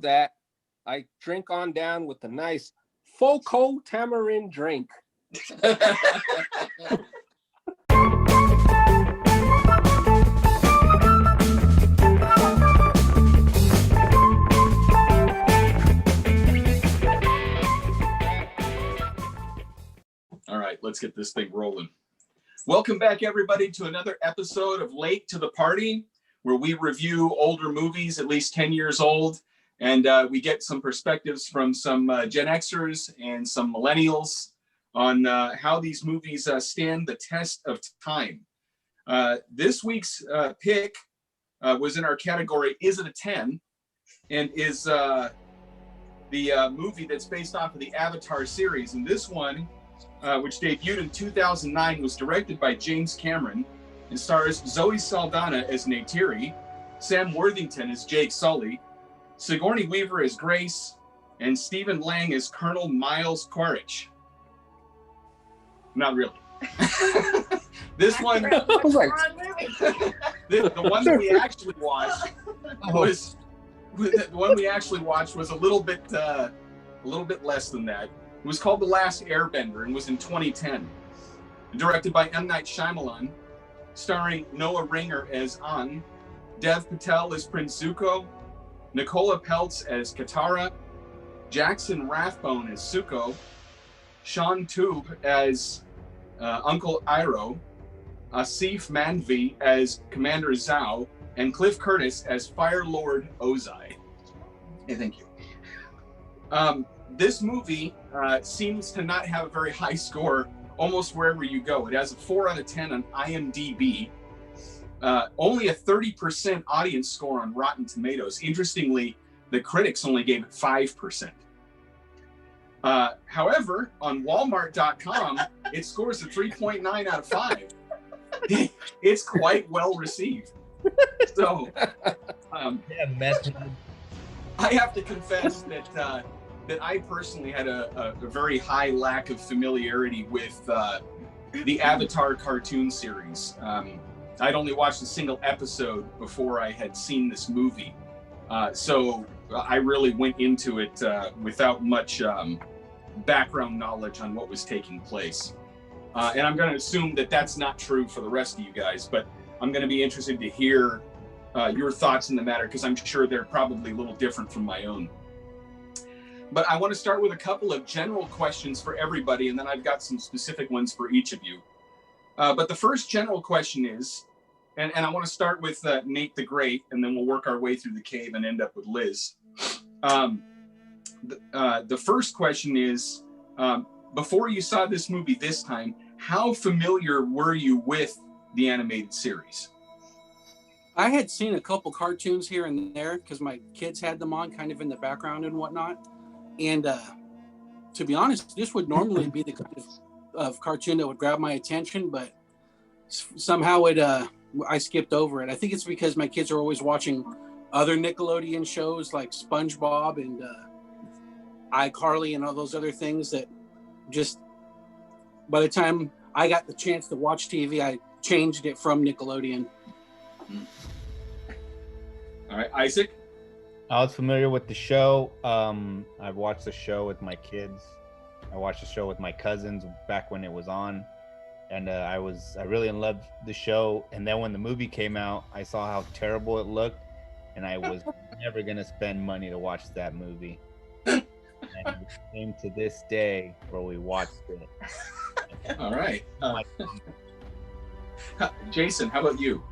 that, I drink on down with a nice Foco tamarind drink. All right, let's get this thing rolling. Welcome back, everybody, to another episode of Late to the Party, where we review older movies, at least 10 years old, and we get some perspectives from some Gen Xers and some millennials on how these movies stand the test of time. This week's pick was in our category, Is It a 10? And is the movie that's based off of the Avatar series. And this one, which debuted in 2009, was directed by James Cameron and stars Zoe Saldana as Neytiri, Sam Worthington as Jake Sully, Sigourney Weaver as Grace, and Stephen Lang as Colonel Miles Quaritch. Not really. This one, the one that we actually watched was a little bit less than that. It was called The Last Airbender and was in 2010. Directed by M. Night Shyamalan, starring Noah Rayner as An, Dev Patel as Prince Zuko, Nicola Peltz as Katara, Jackson Rathbone as Zuko, Sean Toob as Uncle Iroh, Asif Manvi as Commander Zhao, and Cliff Curtis as Fire Lord Ozai. Hey, thank you. This movie seems to not have a very high score almost wherever you go. It has a 4 out of 10 on IMDb. Only a 30% audience score on Rotten Tomatoes. Interestingly, the critics only gave it 5%. However, on Walmart.com, it scores a 3.9 out of 5. It's quite well received. So, I have to confess that I personally had a very high lack of familiarity with the Avatar cartoon series. I'd only watched a single episode before I had seen this movie. So I really went into it without much background knowledge on what was taking place. And I'm going to assume that that's not true for the rest of you guys, but I'm going to be interested to hear your thoughts in the matter, because I'm sure they're probably a little different from my own. But I want to start with a couple of general questions for everybody, and then I've got some specific ones for each of you. But the first general question is, and I want to start with Nate the Great, and then we'll work our way through the cave and end up with Liz. The first question is, before you saw this movie this time, how familiar were you with the animated series? I had seen a couple cartoons here and there because my kids had them on kind of in the background and whatnot. And to be honest, this would normally be the kind of cartoon that would grab my attention, but somehow I skipped over it. I think it's because my kids are always watching other Nickelodeon shows like SpongeBob and iCarly and all those other things that just, by the time I got the chance to watch TV, I changed it from Nickelodeon. All right, Isaac? I was familiar with the show. I've watched the show with my kids. I watched the show with my cousins back when it was on. And I really loved the show. And then when the movie came out, I saw how terrible it looked. And I was never going to spend money to watch that movie. And it came to this day where we watched it. All right. Jason, how about you?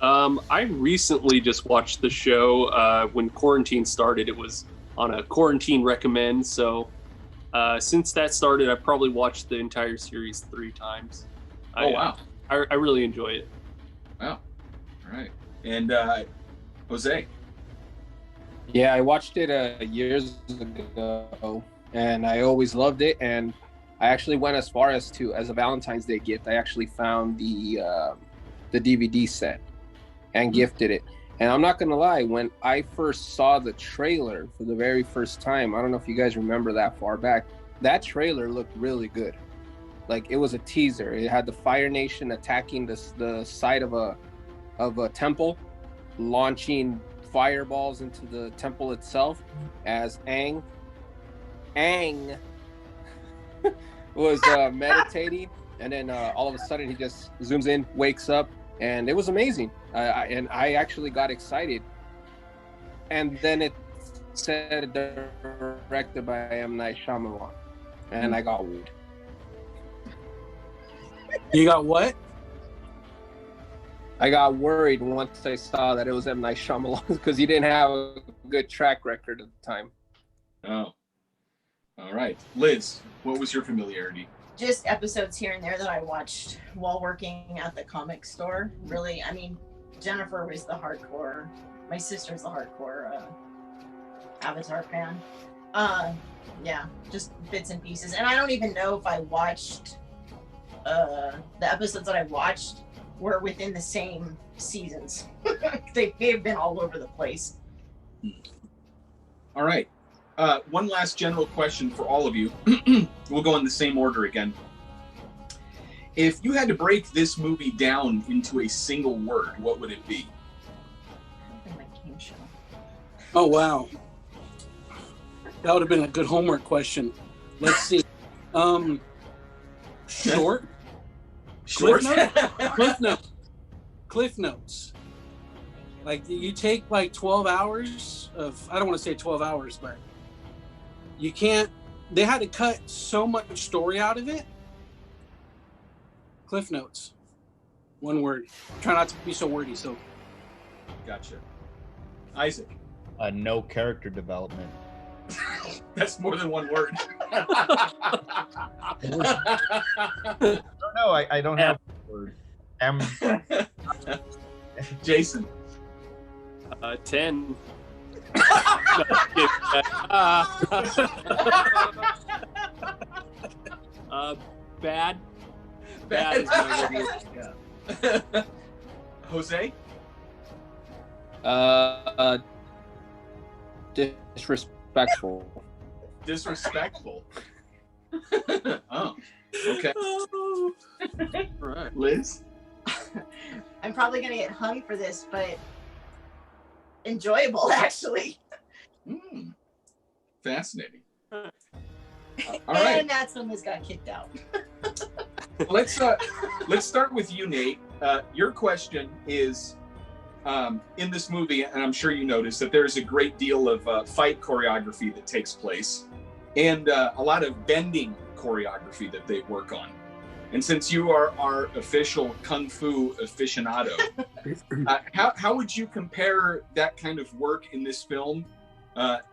I recently just watched the show when quarantine started. It was on a quarantine recommend. So since that started, I've probably watched the entire series 3 times. Wow. I really enjoy it. Wow. All right. And Jose? Yeah, I watched it years ago, and I always loved it. And I actually went as far as a Valentine's Day gift, I actually found the DVD set and gifted it. And I'm not gonna lie, when I first saw the trailer for the very first time, I don't know if you guys remember that far back, that trailer looked really good. Like, it was a teaser. It had the Fire Nation attacking the side of a temple, launching fireballs into the temple itself as Aang was meditating, and then all of a sudden he just zooms in, wakes up, and it was amazing. And I actually got excited. And then it said directed by M. Night Shyamalan, and I got worried. You got what? I got worried once I saw that it was M. Night Shyamalan because he didn't have a good track record at the time. Oh, all right. Liz, what was your familiarity? Just episodes here and there that I watched while working at the comic store. Really, I mean, Jennifer was the hardcore. My sister's the hardcore Avatar fan. Yeah, just bits and pieces. And I don't even know if I watched the episodes that I watched were within the same seasons. They may have been all over the place. All right. One last general question for all of you. We'll go in the same order again. If you had to break this movie down into a single word, what would it be? My game show. Oh, wow. That would have been a good homework question. Let's see. Short? Short? Cliff notes. Like, you take like 12 hours of, I don't want to say 12 hours, but you can't, they had to cut so much story out of it. Cliff notes. One word. Try not to be so wordy, so. Gotcha. Isaac. No character development. That's more than one word. No, I don't have a word. Jason. 10. Bad. Bad is my word. Yeah. Jose. Disrespectful. Disrespectful. Oh, okay. Right. Liz. I'm probably gonna get hung for this, but enjoyable actually. Fascinating. All right. And that's when Liz got kicked out. Let's start with you, Nate. Your question is, in this movie, and I'm sure you noticed that there's a great deal of fight choreography that takes place, and a lot of bending choreography that they work on. And since you are our official kung fu aficionado, how would you compare that kind of work in this film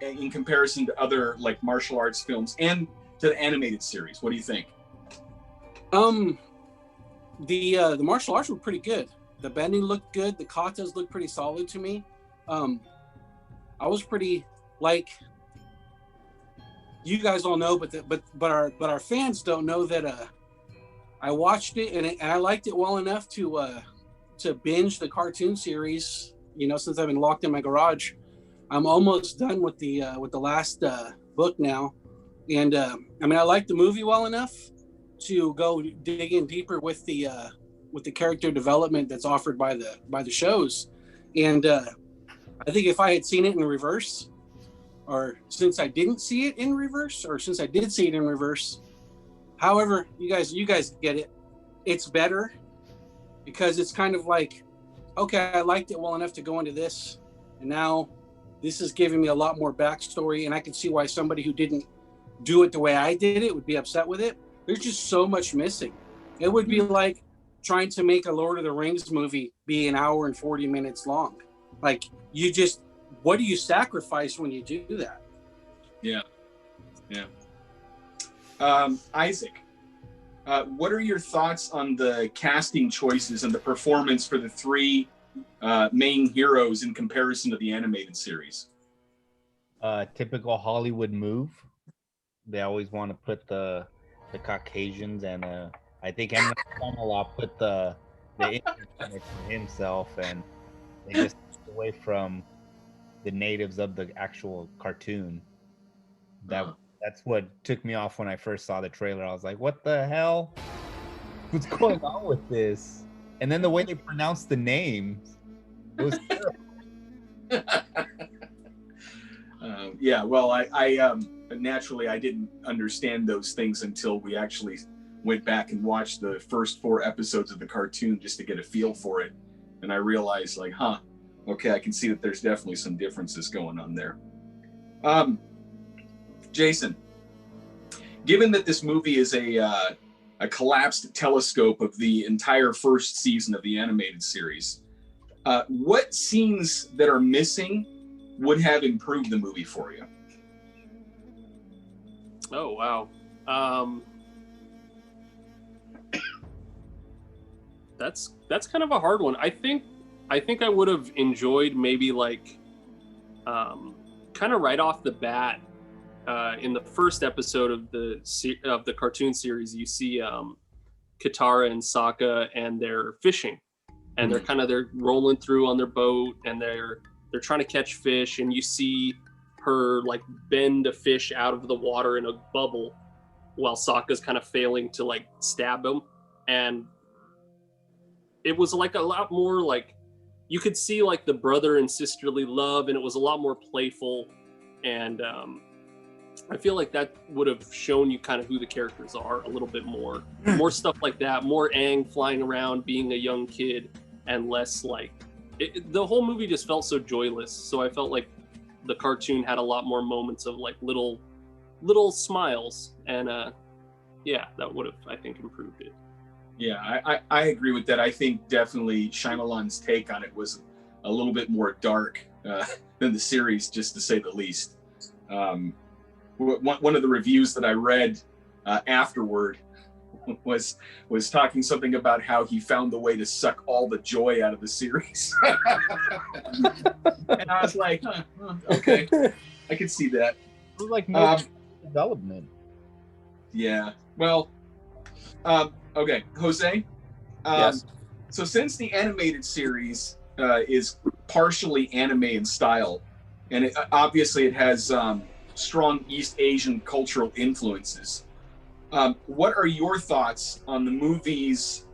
in comparison to other like martial arts films and to the animated series? What do you think? The martial arts were pretty good. The bending looked good. The katas looked pretty solid to me. I was pretty like, you guys all know, but our fans don't know that I watched it and I liked it well enough to binge the cartoon series. You know, since I've been locked in my garage, I'm almost done with the last book now, and I mean I liked the movie well enough to go dig in deeper with the character development that's offered by the shows, and I think if I had seen it in reverse, or since I didn't see it in reverse, or since I did see it in reverse, however you guys get it, it's better because it's kind of like, okay, I liked it well enough to go into this, and now this is giving me a lot more backstory, and I can see why somebody who didn't do it the way I did it would be upset with it. There's just so much missing. It would be like trying to make a Lord of the Rings movie be an hour and 40 minutes long. Like, what do you sacrifice when you do that? Yeah. Isaac, what are your thoughts on the casting choices and the performance for the three main heroes in comparison to the animated series? Typical Hollywood move. They always want to put the Caucasians, and I think M. Night Shyamalan put the Indian himself, and they just took away from the natives of the actual cartoon. That's what took me off when I first saw the trailer. I was like, what the hell? What's going on with this? And then the way they pronounced the names, it was terrible. Yeah, well, I naturally I didn't understand those things until we actually went back and watched the first 4 episodes of the cartoon just to get a feel for it, and I realized like, okay, I can see that there's definitely some differences going on there. Jason, given that this movie is a collapsed telescope of the entire first season of the animated series, what scenes that are missing would have improved the movie for you? Oh, wow. That's kind of a hard one. I think I would have enjoyed maybe like kind of right off the bat in the first episode of the cartoon series, you see Katara and Sokka, and they're fishing, and they're rolling through on their boat, and they're trying to catch fish, and you see her like bend a fish out of the water in a bubble while Sokka's kind of failing to like stab him. And it was like a lot more like you could see like the brother and sisterly love, and it was a lot more playful. And I feel like that would have shown you kind of who the characters are a little bit more. More stuff like that, more Aang flying around being a young kid, and less like the whole movie just felt so joyless. So I felt like the cartoon had a lot more moments of like little smiles, and yeah, that would have, I think, improved it. Yeah, I agree with that. I think definitely Shyamalan's take on it was a little bit more dark than the series, just to say the least. One of the reviews that I read afterward was talking something about how he found the way to suck all the joy out of the series. And I was like, okay, I can see that. It was like no development. Yeah, well, okay, Jose. Yes. So since the animated series is partially anime in style, and obviously it has strong East Asian cultural influences, what are your thoughts on the movie's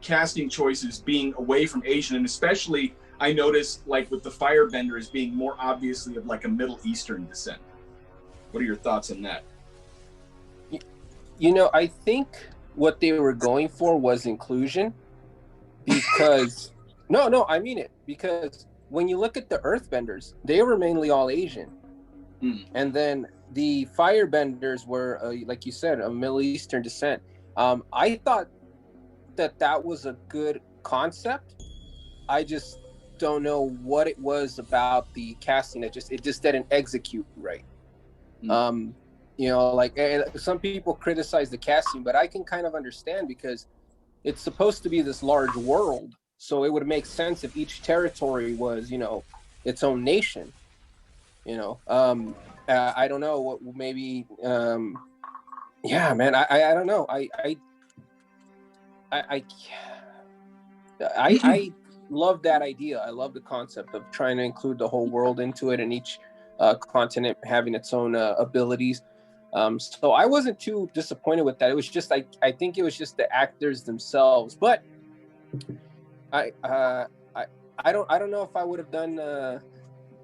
casting choices being away from Asian, and especially I noticed like with the Firebenders being more obviously of like a Middle Eastern descent? What are your thoughts on that? You know, I think what they were going for was inclusion, because no, I mean it, because when you look at the Earthbenders, they were mainly all Asian. And then the Firebenders were, like you said, a Middle Eastern descent. I thought that was a good concept. I just don't know what it was about the casting that it just didn't execute right. You know, like some people criticize the casting, but I can kind of understand, because it's supposed to be this large world, so it would make sense if each territory was, you know, its own nation. You know, I don't know what maybe. Yeah, man, I don't know. I love that idea. I love the concept of trying to include the whole world into it, and each continent having its own abilities. So I wasn't too disappointed with that. It was just I think it was just the actors themselves. But I don't know if I would have done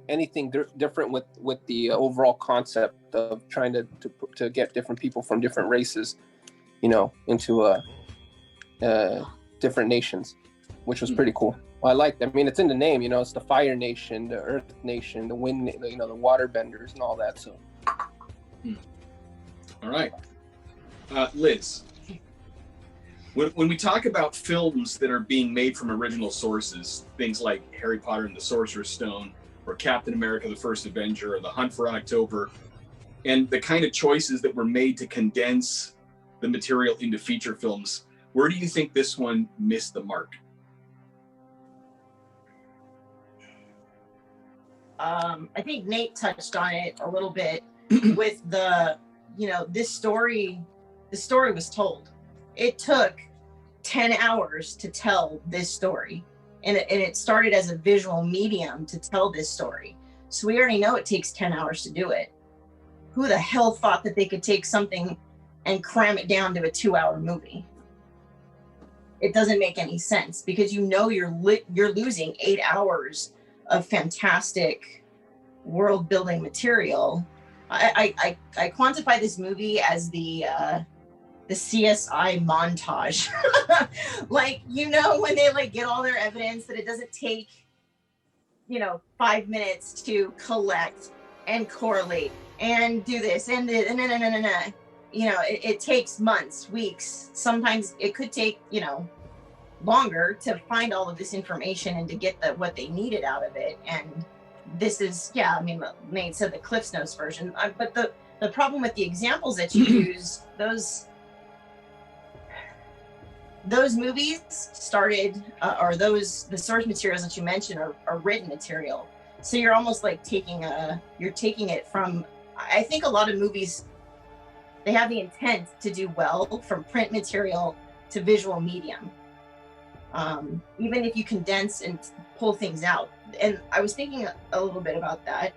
anything different with the overall concept of trying to get different people from different races, you know, into different nations, which was pretty cool. Well, I liked it. I mean, it's in the name, you know, it's the Fire Nation, the Earth Nation, the Wind, you know, the Water Benders and all that. So. All right, Liz. When we talk about films that are being made from original sources, things like Harry Potter and the Sorcerer's Stone, or Captain America: The First Avenger, or The Hunt for October, and the kind of choices that were made to condense the material into feature films, where do you think this one missed the mark? I think Nate touched on it a little bit with the, you know, the story was told. It took 10 hours to tell this story. And it started as a visual medium to tell this story. So we already know it takes 10 hours to do it. Who the hell thought that they could take something and cram it down to a 2-hour movie? it doesn't make any sense, because you know you're losing 8 hours of fantastic world building material. I quantify this movie as the CSI montage. Like, you know, when they like get all their evidence, that it doesn't take, you know, 5 minutes to collect and correlate and do this and you know, it takes months, weeks, sometimes it could take, you know, longer to find all of this information and to get what they needed out of it. And this is, yeah, I mean, Nate said the Cliff's Notes version, but the problem with the examples that you use, those movies started, or the source materials that you mentioned are written material. So you're almost like taking it from, I think a lot of movies, they have the intent to do well from print material to visual medium. Even if you condense and pull things out. And I was thinking a little bit about that,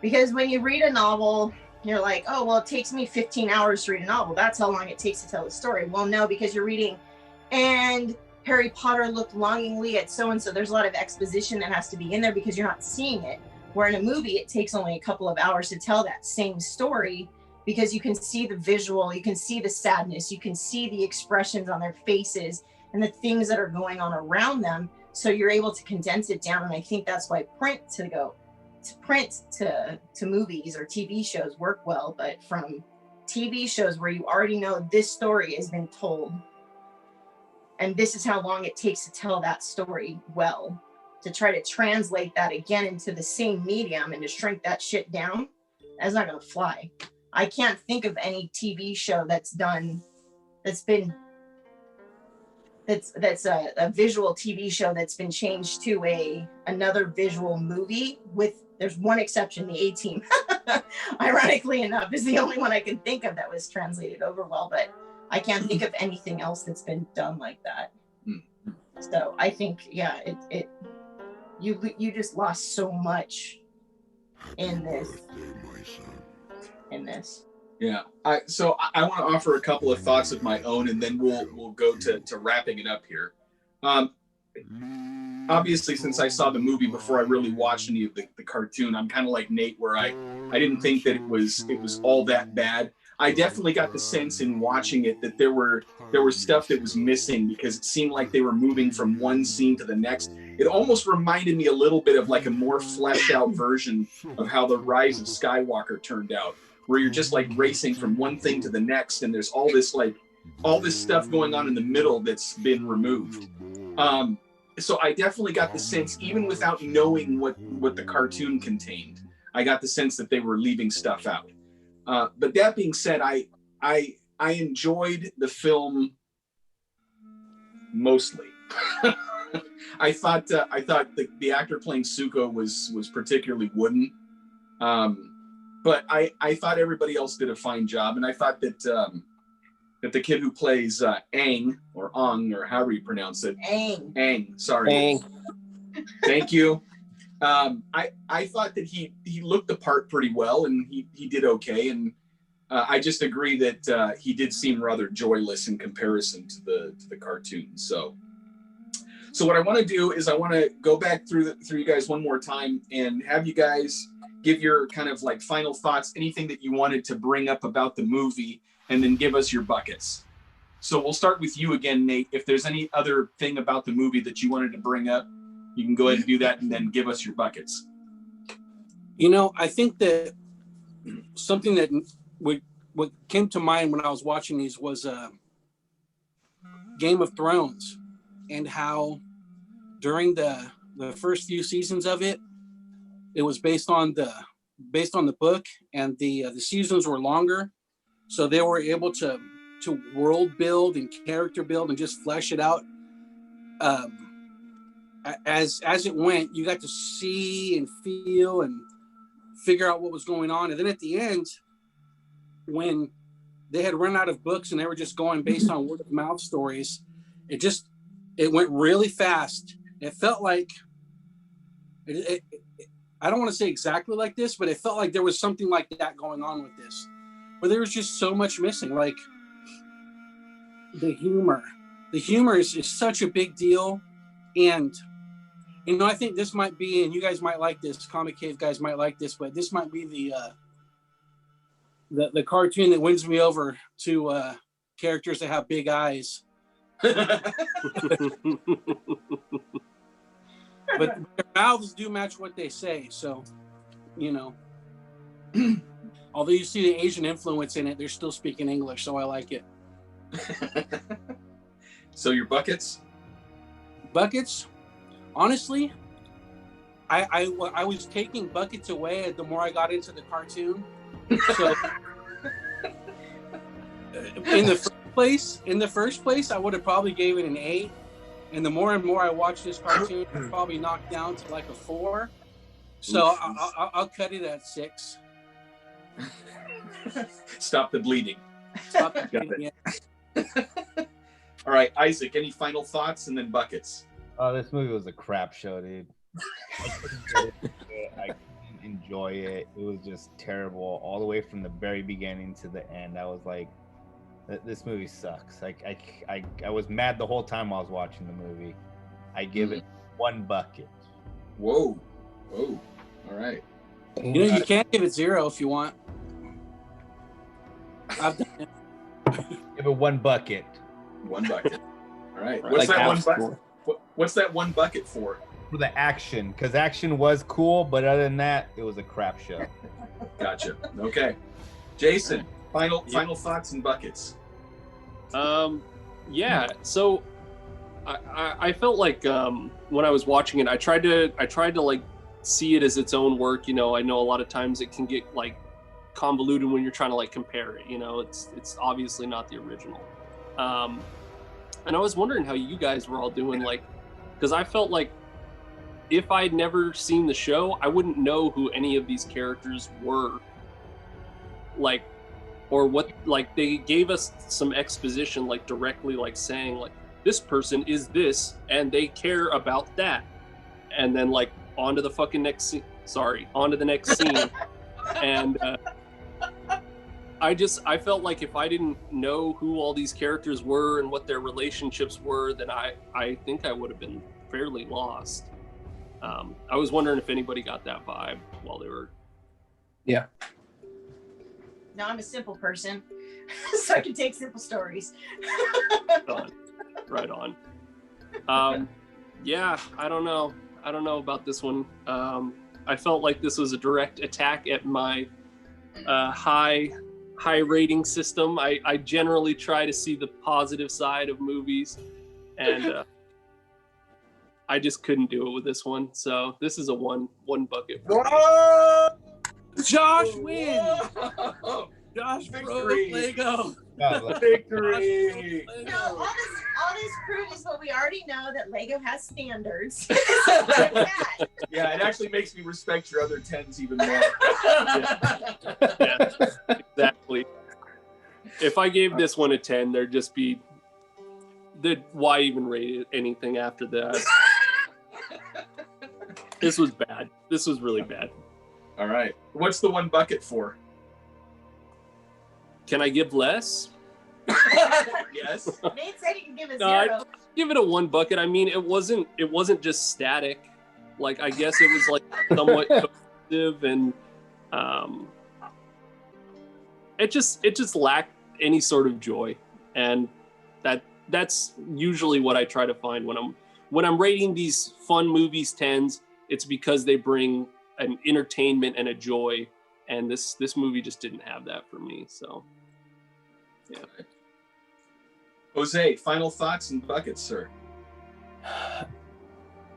because when you read a novel, you're like, oh, well, it takes me 15 hours to read a novel. That's how long it takes to tell a story. Well, no, because you're reading, and Harry Potter looked longingly at so-and-so. There's a lot of exposition that has to be in there because you're not seeing it. Where in a movie, it takes only a couple of hours to tell that same story, because you can see the visual, you can see the sadness, you can see the expressions on their faces and the things that are going on around them. So you're able to condense it down. And I think that's why print to movies or TV shows work well. But from TV shows where you already know this story has been told, and this is how long it takes to tell that story well, to try to translate that again into the same medium and to shrink that shit down, that's not going to fly. I can't think of any TV show that's a visual TV show that's been changed to another visual movie. There's one exception, the A-Team. Ironically enough, is the only one I can think of that was translated over well, but I can't think of anything else that's been done like that. So I think, yeah, you just lost so much in this. Yeah. So I want to offer a couple of thoughts of my own, and then we'll go to wrapping it up here. Obviously, since I saw the movie before I really watched any of the cartoon, I'm kind of like Nate, where I didn't think that it was all that bad. I definitely got the sense in watching it that there were stuff that was missing, because it seemed like they were moving from one scene to the next. It almost reminded me a little bit of like a more fleshed out version of how the Rise of Skywalker turned out, where you're just like racing from one thing to the next, and there's all this stuff going on in the middle that's been removed. So I definitely got the sense, even without knowing what the cartoon contained, I got the sense that they were leaving stuff out. But that being said, I enjoyed the film mostly. I thought the actor playing Zuko was particularly wooden, but I thought everybody else did a fine job, and I thought that the kid who plays Aang, or Ong, or however you pronounce it, Aang, sorry, Aang. Thank you. I thought that he looked the part pretty well, and he did okay, and I just agree that he did seem rather joyless in comparison to the cartoon. So what I want to do is I want to go back through you guys one more time and have you guys give your kind of like final thoughts, anything that you wanted to bring up about the movie, and then give us your buckets. So we'll start with you again, Nate. If there's any other thing about the movie that you wanted to bring up, you can go ahead and do that, and then give us your buckets. You know, I think that something that what came to mind when I was watching these was Game of Thrones, and how during the first few seasons of it, it was based on the book, and the seasons were longer, so they were able to world build and character build and just flesh it out. As it went, you got to see and feel and figure out what was going on. And then at the end, when they had run out of books and they were just going based on word of mouth stories, it went really fast. It felt like, I don't want to say exactly like this, but it felt like there was something like that going on with this, where there was just so much missing, like the humor, the humor is such a big deal. And, I think this might be, and you guys might like this, Comic Cave guys might like this, but this might be the cartoon that wins me over to characters that have big eyes. But their mouths do match what they say. So, although you see the Asian influence in it, they're still speaking English. So I like it. So your buckets? Buckets, honestly, I was taking buckets away the more I got into the cartoon. So in the first place, I would have probably gave it an 8. And the more and more I watch this cartoon, it's probably knocked down to like a 4. So I'll cut it at 6. Stop the bleeding. Stop the bleeding. Yeah. All right, Isaac, any final thoughts and then buckets? Oh, this movie was a crap show, dude. I couldn't enjoy it. It was just terrible all the way from the very beginning to the end. I was like, this movie sucks. I was mad the whole time I was watching the movie. I give it 1 bucket. Whoa. All right. You can't give it 0 if you want. I've done it. Give it 1 bucket. 1 bucket. All right. Right. What's Like that one after. bucket? What's that 1 bucket for? For the action, because action was cool, but other than that, it was a crap show. Gotcha. Okay. Jason, final thoughts and buckets. Yeah. So I felt like when I was watching it, I tried to like see it as its own work. I know a lot of times it can get like convoluted when you're trying to like compare it. It's obviously not the original. And I was wondering how you guys were all doing, like, because I felt like if I'd never seen the show, I wouldn't know who any of these characters were. Like, or what, like, they gave us some exposition, like, directly, like, saying, like, this person is this, and they care about that. And then, like, on to the fucking next scene. On to the next scene. And I felt like if I didn't know who all these characters were and what their relationships were, then I think I would have been fairly lost. I was wondering if anybody got that vibe while they were. Yeah. No, I'm a simple person, so I can take simple stories. Right on. Yeah, I don't know about this one. I felt like this was a direct attack at my high rating system. I generally try to see the positive side of movies, and I just couldn't do it with this one. So this is a one bucket. Whoa! Josh wins. Whoa! Josh Victory. broke Lego. Victory! No, all this proves what we already know, that Lego has standards. Yeah, it actually makes me respect your other 10s even more. Yeah, exactly. If I gave this one a 10, there'd just be why even rate it anything after that? This was bad. This was really bad. All right. What's the 1 bucket for? Can I give less? Yes. Nate said he can give it No, 0. I'd give it a 1 bucket. I mean, it wasn't just static. Like, I guess it was like somewhat cohesive, and it just lacked any sort of joy. And that's usually what I try to find when I'm rating these fun movies 10s. It's because they bring an entertainment and a joy, and this movie just didn't have that for me. So, yeah. Jose, final thoughts and buckets, sir.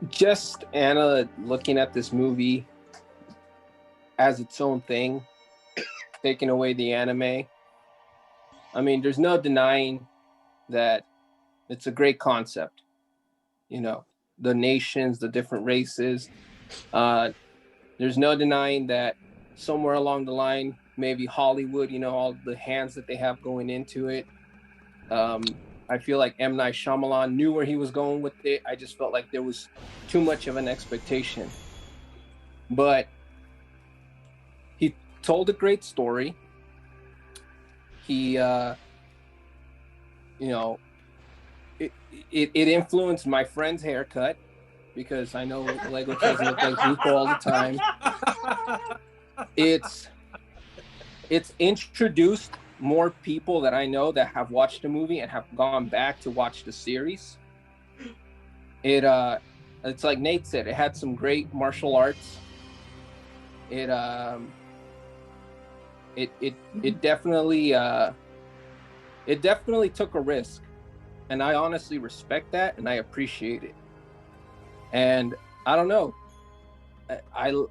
Just Anna looking at this movie as its own thing, taking away the anime. I mean, there's no denying that it's a great concept. The nations, the different races. There's no denying that somewhere along the line, maybe Hollywood, all the hands that they have going into it. I feel like M. Night Shyamalan knew where he was going with it. I just felt like there was too much of an expectation. But he told a great story. He, it influenced my friend's haircut because I know Lego doesn't look like Zuko all the time. It's introduced more people that I know that have watched the movie and have gone back to watch the series. It's like Nate said, it had some great martial arts. It definitely took a risk, and I honestly respect that and I appreciate it. And I don't know, I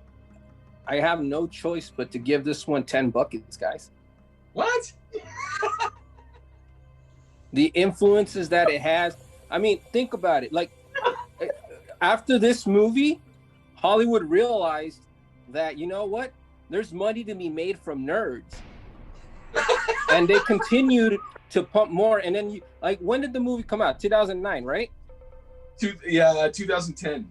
have no choice but to give this one 10 buckets, guys. What? The influences that it has. I mean, think about it. Like, after this movie, Hollywood realized that, you know what? There's money to be made from nerds. And they continued to pump more. And then, when did the movie come out? 2009, right? 2010.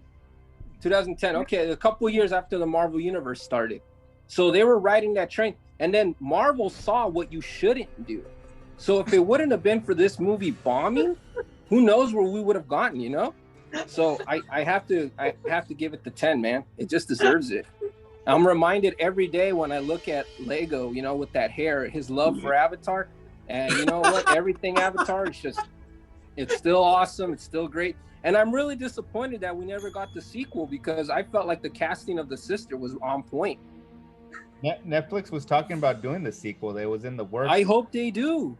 2010. Okay, a couple of years after the Marvel Universe started. So they were riding that train. And then Marvel saw what you shouldn't do. So if it wouldn't have been for this movie bombing, who knows where we would have gotten, you know? So I have to give it the 10, man. It just deserves it. I'm reminded every day when I look at Lego, you know, with that hair, his love for Avatar. And you know what? Everything Avatar is it's still awesome. It's still great. And I'm really disappointed that we never got the sequel because I felt like the casting of the sister was on point. Netflix was talking about doing the sequel. It was in the works. I hope they do.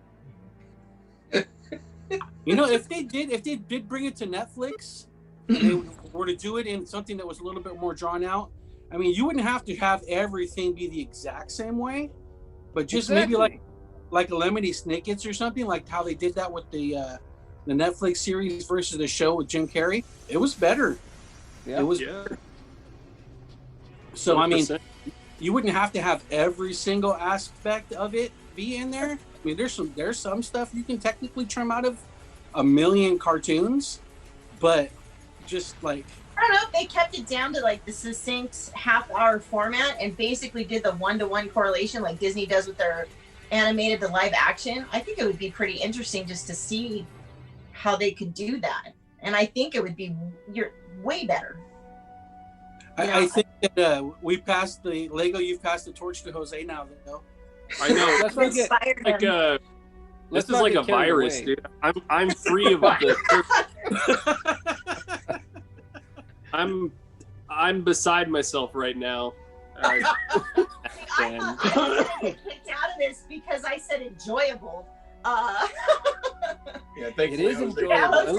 You know, if they did bring it to Netflix, and they were to do it in something that was a little bit more drawn out, I mean, you wouldn't have to have everything be the exact same way, but just maybe like a Lemony Snickets or something, like how they did that with the Netflix series versus the show with Jim Carrey. It was better. Yeah. It was better. So 100%. I mean, you wouldn't have to have every single aspect of it be in there. I mean, there's some stuff you can technically trim out of a million cartoons, but just like, I don't know if they kept it down to like the succinct half-hour format and basically did the one-to-one correlation like Disney does with their animated to live action. I think it would be pretty interesting just to see how they could do that, and I think it would be way better. I think that you've passed the torch to Jose now, though. I know. Let's not get this is like a virus, away. dude. I'm free of the. I'm beside myself right now. I thought get kicked out of this because I said enjoyable. Yeah, thanks. It is enjoyable. Yeah, And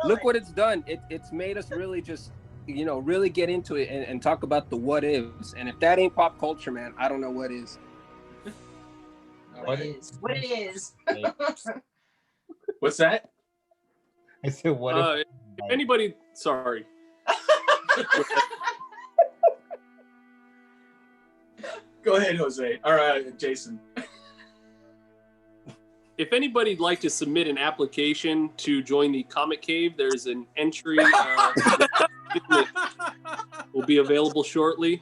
look what it's done. It's made us really just, you know, really get into it and talk about the what ifs. And if that ain't pop culture, man, I don't know what is. What it is. What's that? I said, what if anybody, sorry. Go ahead, Jose. All right, Jason. If anybody'd like to submit an application to join the Comic Cave, there's an entry will be available shortly.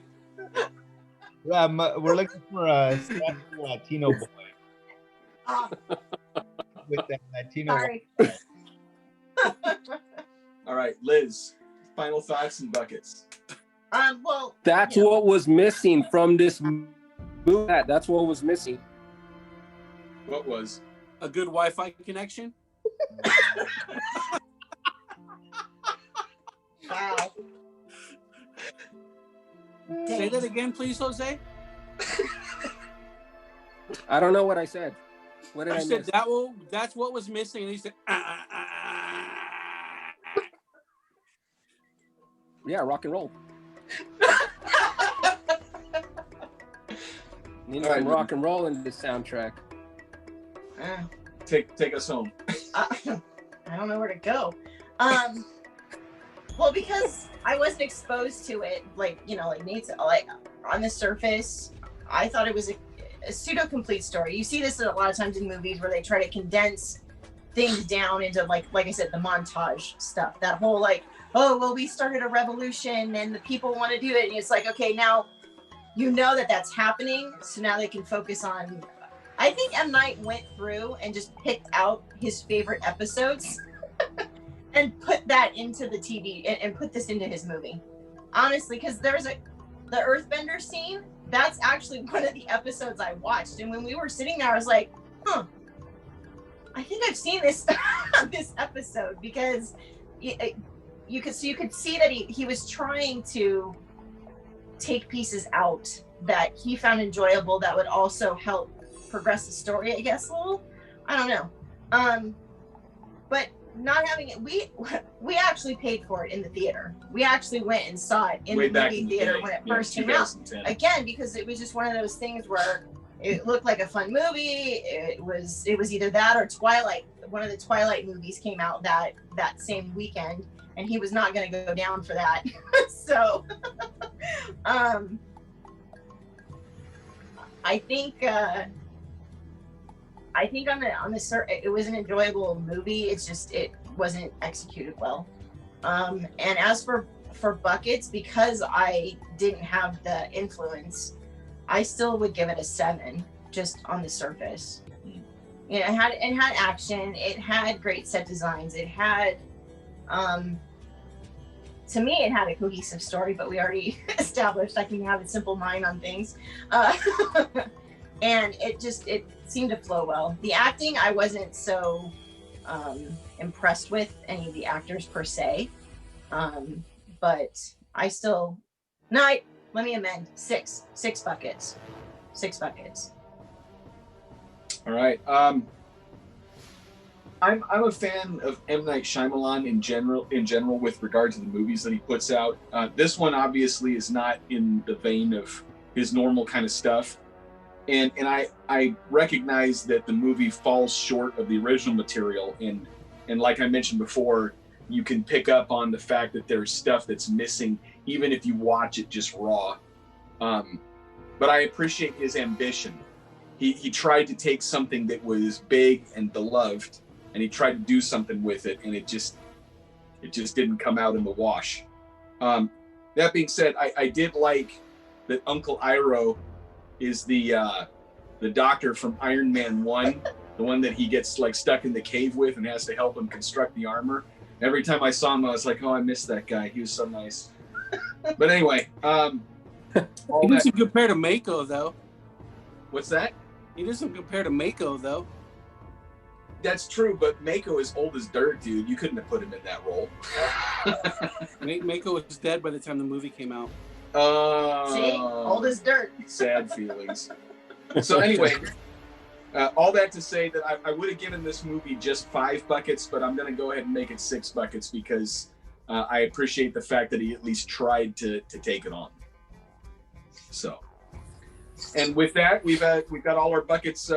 We're looking for a Latino boy. With that Latino. Sorry. All right, Liz. Final thoughts and buckets. Well, That's what was missing from this movie. That's what was missing. What was? A good Wi-Fi connection. Wow. Say that again, please, Jose. I don't know what I said. What did I said miss? that's what was missing. And he said, Yeah, rock and roll. Need some rock and roll in this soundtrack. Take us home. I don't know where to go. Well, because I wasn't exposed to it, like Nate said, like on the surface, I thought it was a pseudo-complete story. You see this a lot of times in movies where they try to condense things down into like I said, the montage stuff. That whole like, oh well, we started a revolution and the people want to do it, and it's like, okay, now you know that's happening, so now they can focus on. I think M. Night went through and just picked out his favorite episodes and put that into the TV and put this into his movie. Honestly, because there's the Earthbender scene. That's actually one of the episodes I watched, and when we were sitting there, I was like, "Huh, I think I've seen this this episode," because you could see that he was trying to take pieces out that he found enjoyable that would also help progress the story, I guess, a little. I don't know. But not having it, we actually paid for it in the theater. We actually went and saw it in the movie theater when it first came out. Again, because it was just one of those things where it looked like a fun movie. It was either that or Twilight. One of the Twilight movies came out that same weekend, and he was not going to go down for that. So, I think on the it was an enjoyable movie. It's just it wasn't executed well. And as for buckets, because I didn't have the influence, I still would give it a 7, just on the surface. You know, it had action. It had great set designs. It had, to me, it had a cohesive story. But we already established I can have a simple mind on things. And it seemed to flow well. The acting, I wasn't so impressed with any of the actors per se, but I still let me amend. 6 buckets. 6 buckets. All right. I'm a fan of M. Night Shyamalan in general with regard to the movies that he puts out. This one obviously is not in the vein of his normal kind of stuff. And I recognize that the movie falls short of the original material, and like I mentioned before, you can pick up on the fact that there's stuff that's missing even if you watch it just raw. But I appreciate his ambition. He tried to take something that was big and beloved, and he tried to do something with it, and it just didn't come out in the wash. That being said, I did like that Uncle Iroh is the doctor from Iron Man 1, the one that he gets like stuck in the cave with and has to help him construct the armor. Every time I saw him, I was like, oh, I miss that guy. He was so nice. But anyway, he doesn't compare to Mako, though. What's that? He doesn't compare to Mako, though. That's true, but Mako is old as dirt, dude. You couldn't have put him in that role. Mako was dead by the time the movie came out. See, old as dirt. Sad feelings. So anyway, all that to say that I would have given this movie just 5 buckets, but I'm going to go ahead and make it 6 buckets because I appreciate the fact that he at least tried to take it on. So, and with that, we've got all our buckets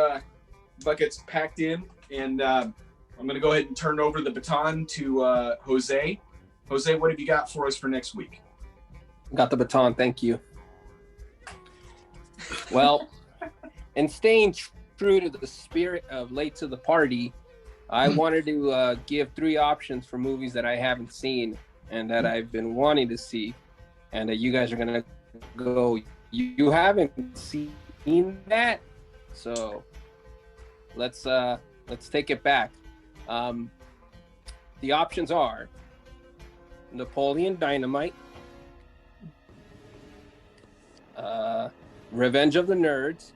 packed in, and I'm going to go ahead and turn over the baton to Jose. Jose, what have you got for us for next week? Got the baton, thank you. Well, in staying true to the spirit of Late to the Party, I wanted to give 3 options for movies that I haven't seen and that I've been wanting to see, and that you guys are gonna go, you haven't seen that, so let's take it back. The options are Napoleon Dynamite, Revenge of the Nerds,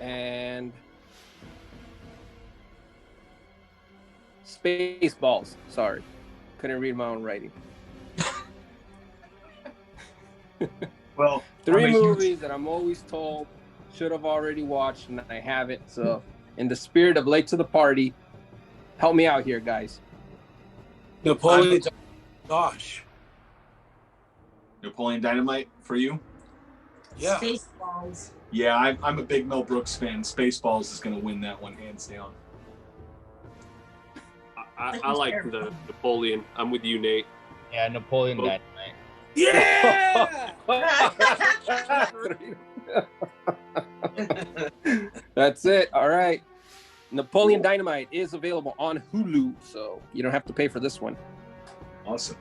and Spaceballs. Sorry, couldn't read my own writing. Well, 3 movies that I'm always told should have already watched and I haven't. So, in the spirit of Late to the Party, help me out here, guys. Napoleon, gosh. Napoleon Dynamite for you? Yeah. Spaceballs. Yeah, I'm a big Mel Brooks fan. Spaceballs is going to win that one hands down. I like the Napoleon. I'm with you, Nate. Yeah, Napoleon Dynamite. Yeah! That's it. All right. Napoleon Dynamite is available on Hulu, so you don't have to pay for this one. Awesome.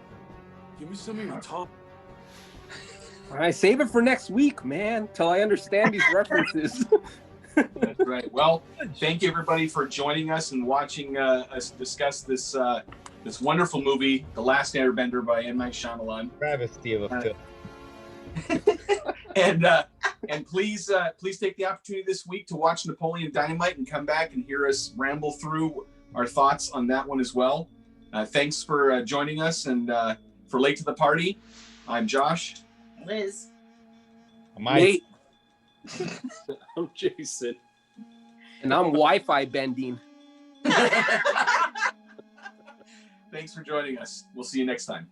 Give me some of your top. All right, save it for next week, man, till I understand these references. right. Well, thank you everybody for joining us and watching us discuss this this wonderful movie, The Last Airbender by M. Night Shyamalan. Travesty of a film. And please take the opportunity this week to watch Napoleon Dynamite and come back and hear us ramble through our thoughts on that one as well. Thanks for joining us, and for Late to the Party, I'm Josh. Liz. Nate. I'm Jason. And I'm Wi-Fi bending. Thanks for joining us. We'll see you next time.